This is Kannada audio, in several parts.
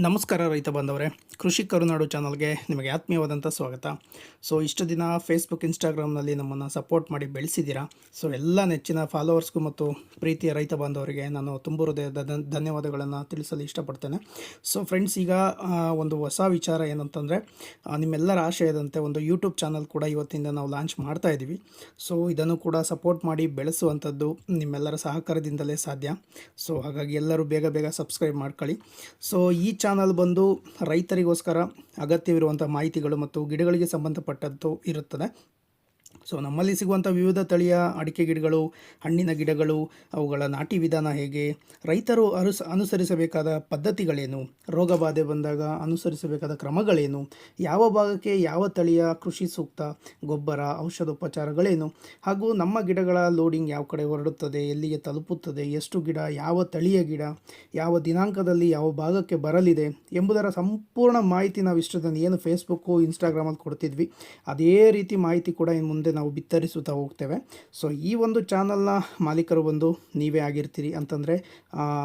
ನಮಸ್ಕಾರ ರೈತ ಬಾಂಧವರೇ, ಕೃಷಿ ಕರುನಾಡು ಚಾನಲ್ಗೆ ನಿಮಗೆ ಆತ್ಮೀಯವಾದಂಥ ಸ್ವಾಗತ. ಸೊ ಇಷ್ಟು ದಿನ ಫೇಸ್ಬುಕ್, ಇನ್ಸ್ಟಾಗ್ರಾಮ್ನಲ್ಲಿ ನಮ್ಮನ್ನು ಸಪೋರ್ಟ್ ಮಾಡಿ ಬೆಳೆಸಿದ್ದೀರಾ. ಸೊ ಎಲ್ಲ ನೆಚ್ಚಿನ ಫಾಲೋವರ್ಸ್ಗೂ ಮತ್ತು ಪ್ರೀತಿಯ ರೈತ ಬಾಂಧವರಿಗೆ ನಾನು ತುಂಬ ಹೃದಯದ ಧನ್ಯವಾದಗಳನ್ನು ತಿಳಿಸಲು ಇಷ್ಟಪಡ್ತೇನೆ. ಸೊ ಫ್ರೆಂಡ್ಸ್, ಈಗ ಒಂದು ಹೊಸ ವಿಚಾರ ಏನಂತಂದರೆ, ನಿಮ್ಮೆಲ್ಲರ ಆಶಯದಂತೆ ಒಂದು ಯೂಟ್ಯೂಬ್ ಚಾನಲ್ ಕೂಡ ಇವತ್ತಿಂದ ನಾವು ಲಾಂಚ್ ಮಾಡ್ತಾ ಇದ್ದೀವಿ. ಸೊ ಇದನ್ನು ಕೂಡ ಸಪೋರ್ಟ್ ಮಾಡಿ ಬೆಳೆಸುವಂಥದ್ದು ನಿಮ್ಮೆಲ್ಲರ ಸಹಕಾರದಿಂದಲೇ ಸಾಧ್ಯ. ಸೊ ಹಾಗಾಗಿ ಎಲ್ಲರೂ ಬೇಗ ಬೇಗ ಸಬ್ಸ್ಕ್ರೈಬ್ ಮಾಡ್ಕೊಳ್ಳಿ. ಸೊ ಈ ಚಾನಲ್ ಬಂದು ರೈತರಿಗೋಸ್ಕರ ಅಗತ್ಯವಿರುವಂಥ ಮಾಹಿತಿಗಳು ಮತ್ತು ಗಿಡಗಳಿಗೆ ಸಂಬಂಧಪಟ್ಟದ್ದು ಇರುತ್ತದೆ. ಸೊ ನಮ್ಮಲ್ಲಿ ಸಿಗುವಂಥ ವಿವಿಧ ತಳಿಯ ಅಡಿಕೆ ಗಿಡಗಳು, ಹಣ್ಣಿನ ಗಿಡಗಳು, ಅವುಗಳ ನಾಟಿ ವಿಧಾನ ಹೇಗೆ, ರೈತರು ಅನುಸರಿಸಬೇಕಾದ ಪದ್ಧತಿಗಳೇನು, ರೋಗ ಬಾಧೆ ಬಂದಾಗ ಅನುಸರಿಸಬೇಕಾದ ಕ್ರಮಗಳೇನು, ಯಾವ ಭಾಗಕ್ಕೆ ಯಾವ ತಳಿಯ ಕೃಷಿ ಸೂಕ್ತ, ಗೊಬ್ಬರ, ಔಷಧೋಪಚಾರಗಳೇನು, ಹಾಗೂ ನಮ್ಮ ಗಿಡಗಳ ಲೋಡಿಂಗ್ ಯಾವ ಕಡೆ ಹೊರಡುತ್ತದೆ, ಎಲ್ಲಿಗೆ ತಲುಪುತ್ತದೆ, ಎಷ್ಟು ಗಿಡ, ಯಾವ ತಳಿಯ ಗಿಡ, ಯಾವ ದಿನಾಂಕದಲ್ಲಿ ಯಾವ ಭಾಗಕ್ಕೆ ಬರಲಿದೆ ಎಂಬುದರ ಸಂಪೂರ್ಣ ಮಾಹಿತಿ ನಾವು ಇಷ್ಟದ ಏನು ಫೇಸ್ಬುಕ್ಕು, ಇನ್ಸ್ಟಾಗ್ರಾಮಲ್ಲಿ ಕೊಡ್ತಿದ್ವಿ, ಅದೇ ರೀತಿ ಮಾಹಿತಿ ಕೂಡ ಇನ್ನು ಮುಂದೆ ನಾವು ಬಿತ್ತರಿಸುತ್ತಾ ಹೋಗ್ತೇವೆ. ಸೊ ಈ ಒಂದು ಚಾನಲ್ನ ಮಾಲೀಕರು ಬಂದು ನೀವೇ ಆಗಿರ್ತೀರಿ ಅಂತಂದರೆ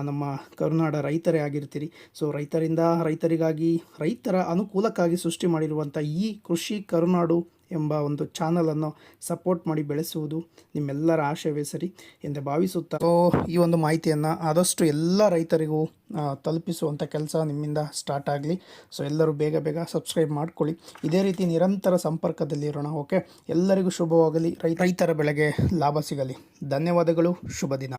ನಮ್ಮ ಕರುನಾಡ ರೈತರೇ ಆಗಿರ್ತೀರಿ. ಸೊ ರೈತರಿಂದ ರೈತರಿಗಾಗಿ, ರೈತರ ಅನುಕೂಲಕ್ಕಾಗಿ ಸೃಷ್ಟಿ ಮಾಡಿರುವಂಥ ಈ ಕೃಷಿ ಕರುನಾಡು ಎಂಬ ಒಂದು ಚಾನಲನ್ನು ಸಪೋರ್ಟ್ ಮಾಡಿ ಬೆಳೆಸುವುದು ನಿಮ್ಮೆಲ್ಲರ ಆಶಯವೇ ಸರಿ ಎಂದು ಭಾವಿಸುತ್ತಾ, ಸೊ ಈ ಒಂದು ಮಾಹಿತಿಯನ್ನು ಆದಷ್ಟು ಎಲ್ಲ ರೈತರಿಗೂ ತಲುಪಿಸುವಂಥ ಕೆಲಸ ನಿಮ್ಮಿಂದ ಸ್ಟಾರ್ಟ್ ಆಗಲಿ. ಸೊ ಎಲ್ಲರೂ ಬೇಗ ಬೇಗ ಸಬ್ಸ್ಕ್ರೈಬ್ ಮಾಡ್ಕೊಳ್ಳಿ. ಇದೇ ರೀತಿ ನಿರಂತರ ಸಂಪರ್ಕದಲ್ಲಿರೋಣ. ಓಕೆ, ಎಲ್ಲರಿಗೂ ಶುಭವಾಗಲಿ. ರೈತರ ಬೆಳೆಗೆ ಲಾಭ ಸಿಗಲಿ. ಧನ್ಯವಾದಗಳು. ಶುಭ ದಿನ.